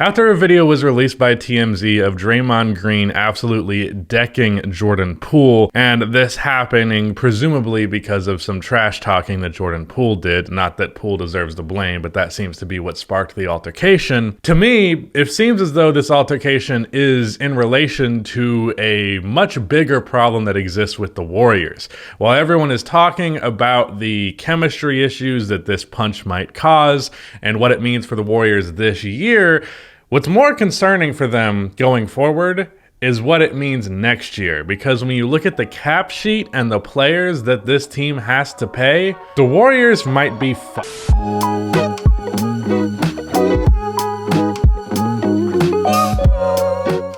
After a video was released by TMZ of Draymond Green absolutely decking Jordan Poole, and this happening presumably because of some trash talking that Jordan Poole did, not that Poole deserves the blame, but that seems to be what sparked the altercation. To me, it seems as though this altercation is in relation to a much bigger problem that exists with the Warriors. While everyone is talking about the chemistry issues that this punch might cause and what it means for the Warriors this year, what's more concerning for them going forward is what it means next year. Because when you look at the cap sheet and the players that this team has to pay, the Warriors might be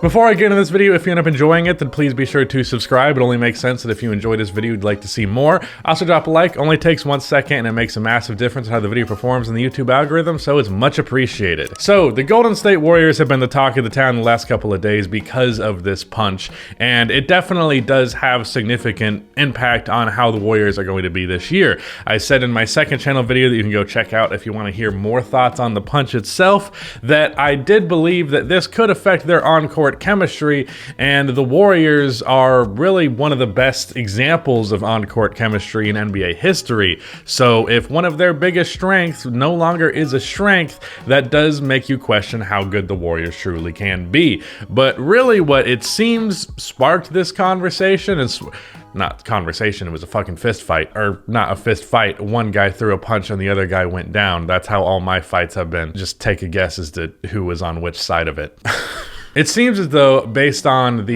Before I get into this video, if you end up enjoying it, then please be sure to subscribe. It only makes sense that if you enjoy this video, you'd like to see more. Also drop a like, only takes 1 second, and it makes a massive difference in how the video performs in the YouTube algorithm, so it's much appreciated. So, the Golden State Warriors have been the talk of the town the last couple of days because of this punch, and it definitely does have significant impact on how the Warriors are going to be this year. I said in my second channel video that you can go check out if you want to hear more thoughts on the punch itself, that I did believe that this could affect their on-court chemistry, and the Warriors are really one of the best examples of on-court chemistry in NBA history. So if one of their biggest strengths no longer is a strength, that does make you question how good the Warriors truly can be. But really what it seems sparked this conversation is not conversation, it was a fucking fist fight. Or not a fist fight, one guy threw a punch and the other guy went down. That's how all my fights have been. Just take a guess as to who was on which side of it. It seems as though, based on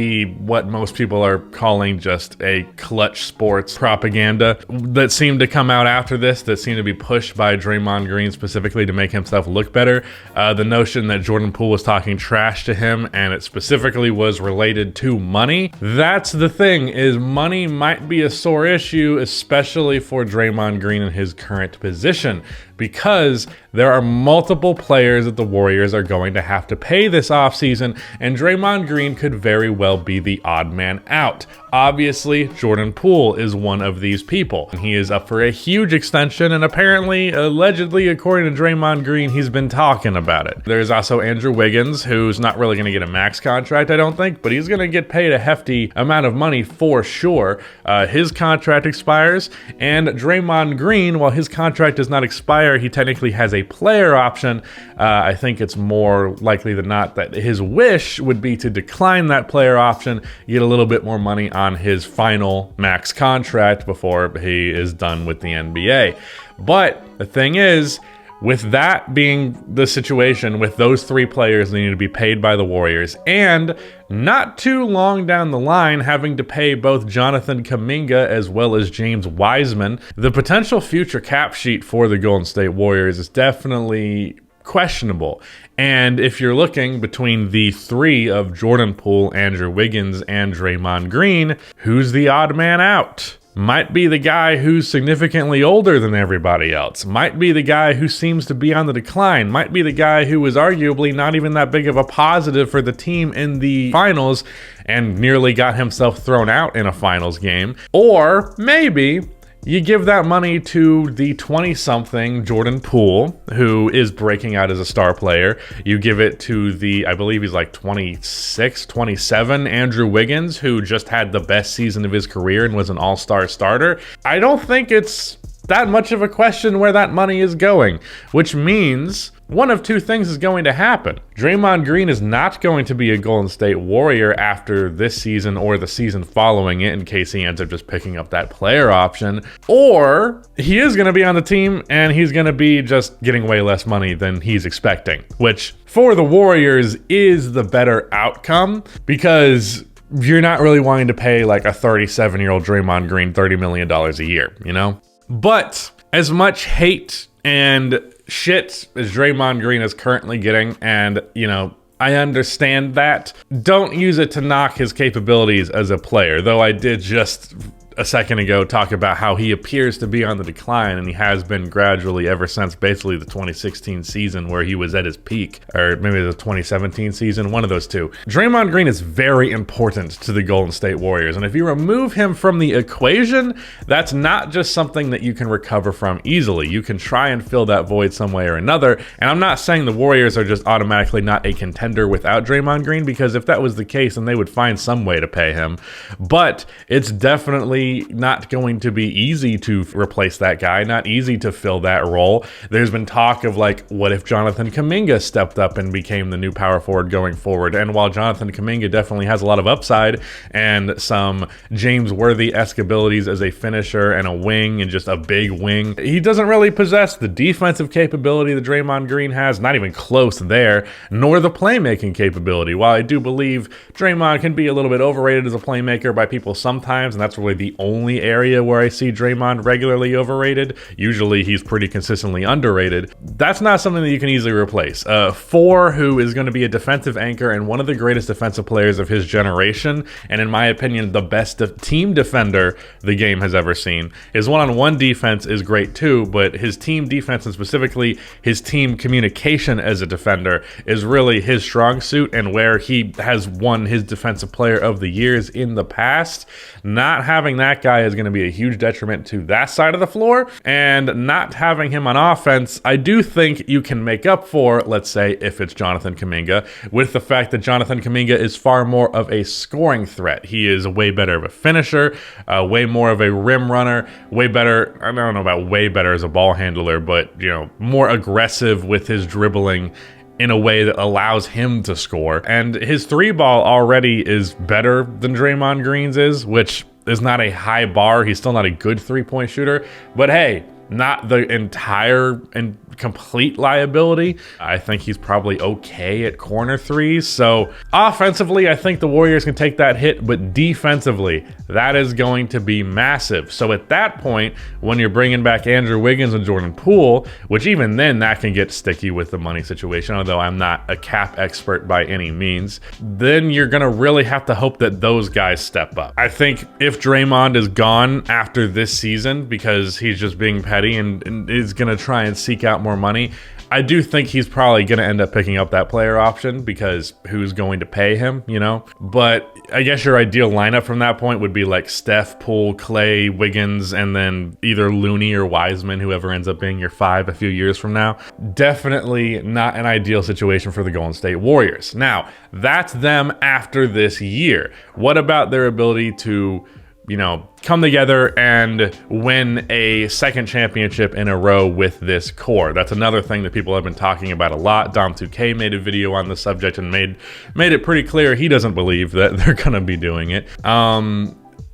what most people are calling just a clutch sports propaganda that seemed to come out after this, that seemed to be pushed by Draymond Green specifically to make himself look better, the notion that Jordan Poole was talking trash to him and it specifically was related to money. That's the thing, is money might be a sore issue, especially for Draymond Green in his current position, because there are multiple players that the Warriors are going to have to pay this offseason, and Draymond Green could very well be the odd man out. Obviously, Jordan Poole is one of these people. He is up for a huge extension, and apparently, allegedly, according to Draymond Green, he's been talking about it. There's also Andrew Wiggins, who's not really going to get a max contract, I don't think, but he's going to get paid a hefty amount of money for sure. His contract expires, and Draymond Green, while his contract does not expire, he technically has a player option. I think it's more likely than not that his wish would be to decline that player option, get a little bit more money on his final max contract before he is done with the NBA. But the thing is, with that being the situation, with those three players needing to be paid by the Warriors, and not too long down the line having to pay both Jonathan Kuminga as well as James Wiseman, the potential future cap sheet for the Golden State Warriors is definitely questionable. And if you're looking between the three of Jordan Poole, Andrew Wiggins, and Draymond Green, who's the odd man out? Might be the guy who's significantly older than everybody else. Might be the guy who seems to be on the decline. Might be the guy who was arguably not even that big of a positive for the team in the finals and nearly got himself thrown out in a finals game. Or maybe you give that money to the 20-something Jordan Poole, who is breaking out as a star player. You give it to the, I believe he's like 26, 27, Andrew Wiggins, who just had the best season of his career and was an all-star starter. I don't think it's that much of a question where that money is going, which means one of two things is going to happen. Draymond Green is not going to be a Golden State Warrior after this season or the season following it, in case he ends up just picking up that player option, or he is going to be on the team and he's going to be just getting way less money than he's expecting, which for the Warriors is the better outcome, because you're not really wanting to pay like a 37-year-old Draymond Green $30 million a year, you know? But as much hate and shit as Draymond Green is currently getting, and, you know, I understand that, don't use it to knock his capabilities as a player, though I did just a second ago talk about how he appears to be on the decline, and he has been gradually ever since basically the 2016 season where he was at his peak, or maybe the 2017 season, one of those two. Draymond Green is very important to the Golden State Warriors, and if you remove him from the equation, that's not just something that you can recover from easily. You can try and fill that void some way or another, and I'm not saying the Warriors are just automatically not a contender without Draymond Green, because if that was the case, then they would find some way to pay him, but it's definitely not going to be easy to replace that guy, not easy to fill that role. There's been talk of like, what if Jonathan Kuminga stepped up and became the new power forward going forward? And while Jonathan Kuminga definitely has a lot of upside and some James Worthy-esque abilities as a finisher and a wing and just a big wing, he doesn't really possess the defensive capability that Draymond Green has, not even close there, nor the playmaking capability. While I do believe Draymond can be a little bit overrated as a playmaker by people sometimes, and that's really the only area where I see Draymond regularly overrated. Usually he's pretty consistently underrated. That's not something that you can easily replace. Four, who is going to be a defensive anchor and one of the greatest defensive players of his generation, and in my opinion, the best team defender the game has ever seen. His one-on-one defense is great too, but his team defense and specifically his team communication as a defender is really his strong suit and where he has won his defensive player of the years in the past. Not having that guy is going to be a huge detriment to that side of the floor, and not having him on offense, I do think you can make up for, let's say, if it's Jonathan Kuminga, with the fact that Jonathan Kuminga is far more of a scoring threat. He is way better of a finisher, way more of a rim runner, way better, I don't know about way better as a ball handler, but, you know, more aggressive with his dribbling in a way that allows him to score. And his three ball already is better than Draymond Green's is, which is not a high bar. He's still not a good three-point shooter, but hey, not the entire and complete liability. I think he's probably okay at corner threes. So offensively, I think the Warriors can take that hit, but defensively, that is going to be massive. So at that point, when you're bringing back Andrew Wiggins and Jordan Poole, which even then that can get sticky with the money situation, although I'm not a cap expert by any means, then you're going to really have to hope that those guys step up. I think if Draymond is gone after this season because he's just being petty and is going to try and seek out more money, I do think he's probably going to end up picking up that player option because who's going to pay him, you know? But I guess your ideal lineup from that point would be like Steph, Poole, Clay, Wiggins, and then either Looney or Wiseman, whoever ends up being your five a few years from now. Definitely not an ideal situation for the Golden State Warriors. Now, that's them after this year. What about their ability to, you know, come together and win a second championship in a row with this core? That's another thing that people have been talking about a lot. Dom2K made a video on the subject and made it pretty clear he doesn't believe that they're gonna be doing it.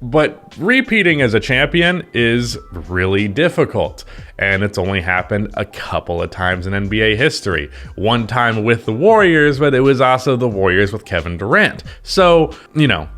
But repeating as a champion is really difficult, and it's only happened a couple of times in NBA history. One time with the Warriors, but it was also the Warriors with Kevin Durant. So, you know,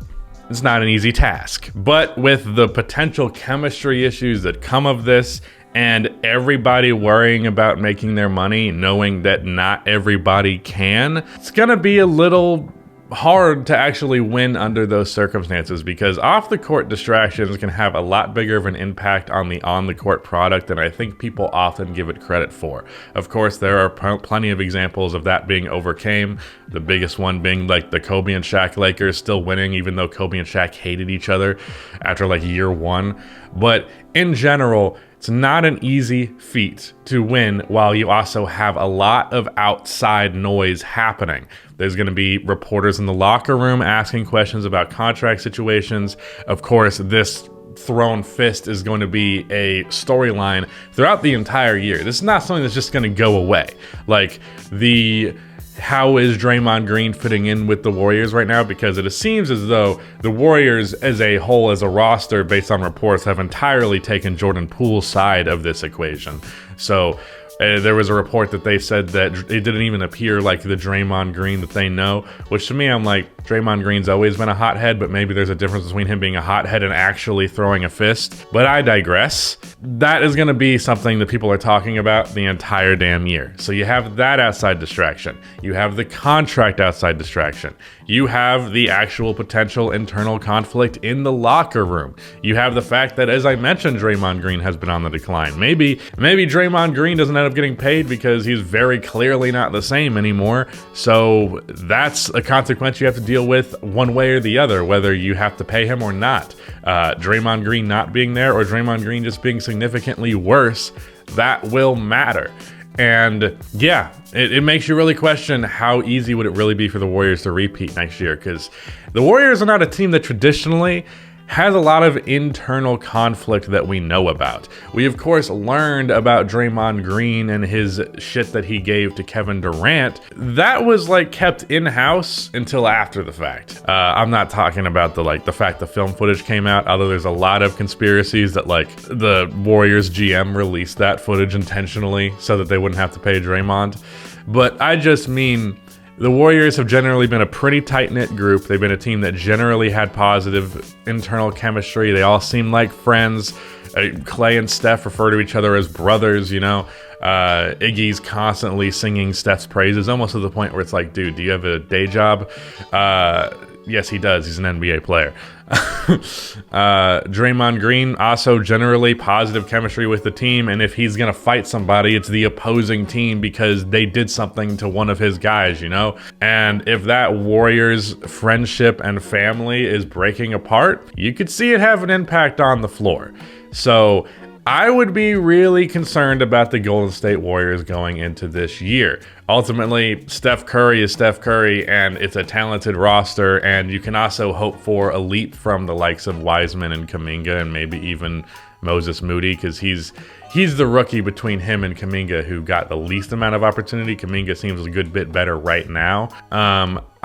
it's not an easy task, but with the potential chemistry issues that come of this and everybody worrying about making their money, knowing that not everybody can, it's gonna be a little hard to actually win under those circumstances, because off the court distractions can have a lot bigger of an impact on the court product than I think people often give it credit for. Of course, there are plenty of examples of that being overcame, the biggest one being like the Kobe and Shaq Lakers still winning even though Kobe and Shaq hated each other after like year one. But in general, it's not an easy feat to win while you also have a lot of outside noise happening. There's going to be reporters in the locker room asking questions about contract situations. Of course, this thrown fist is going to be a storyline throughout the entire year. This is not something that's just going to go away. Like how is Draymond Green fitting in with the Warriors right now? Because it seems as though the Warriors as a whole, as a roster, based on reports, have entirely taken Jordan Poole's side of this equation. So There was a report that they said that it didn't even appear like the Draymond Green that they know, which to me, I'm like, Draymond Green's always been a hothead, but maybe there's a difference between him being a hothead and actually throwing a fist. But I digress. That is going to be something that people are talking about the entire damn year. So you have that outside distraction. You have the contract outside distraction. You have the actual potential internal conflict in the locker room. You have the fact that, as I mentioned, Draymond Green has been on the decline. Maybe Draymond Green doesn't end up getting paid because he's very clearly not the same anymore. So that's a consequence you have to deal with one way or the other, whether you have to pay him or not. Draymond Green not being there or Draymond Green just being significantly worse, that will matter. And yeah, it makes you really question how easy would it really be for the Warriors to repeat next year, because the Warriors are not a team that traditionally has a lot of internal conflict that we know about. We, of course, learned about Draymond Green and his shit that he gave to Kevin Durant. That was like kept in-house until after the fact. I'm not talking about the fact the film footage came out, although there's a lot of conspiracies that like the Warriors GM released that footage intentionally so that they wouldn't have to pay Draymond. But I just mean, the Warriors have generally been a pretty tight-knit group. They've been a team that generally had positive internal chemistry. They all seem like friends. Clay and Steph refer to each other as brothers, you know. Iggy's constantly singing Steph's praises, almost to the point where it's like, dude, do you have a day job? Yes, he does. He's an NBA player. Draymond Green, also generally positive chemistry with the team, and if he's gonna fight somebody, it's the opposing team because they did something to one of his guys, you know? And if that Warriors friendship and family is breaking apart, you could see it have an impact on the floor. So I would be really concerned about the Golden State Warriors going into this year. Ultimately, Steph Curry is Steph Curry, and it's a talented roster, and you can also hope for a leap from the likes of Wiseman and Kuminga and maybe even Moses Moody, because he's the rookie between him and Kuminga who got the least amount of opportunity. Kuminga seems a good bit better right now.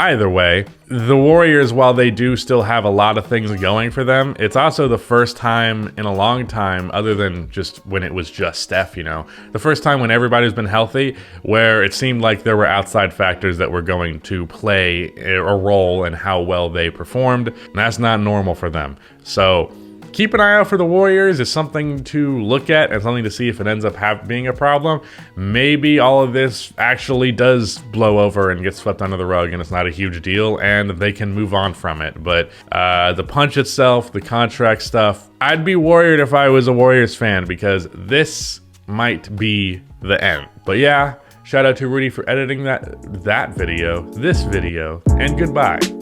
Either way, the Warriors, while they do still have a lot of things going for them, it's also the first time in a long time, other than just when it was just Steph, you know, the first time when everybody's been healthy, where it seemed like there were outside factors that were going to play a role in how well they performed. And that's not normal for them. So keep an eye out for the Warriors. It's something to look at and something to see if it ends up being a problem. Maybe all of this actually does blow over and get swept under the rug and it's not a huge deal and they can move on from it. But the punch itself, the contract stuff, I'd be worried if I was a Warriors fan because this might be the end. But yeah, shout out to Rudy for editing this video, and goodbye.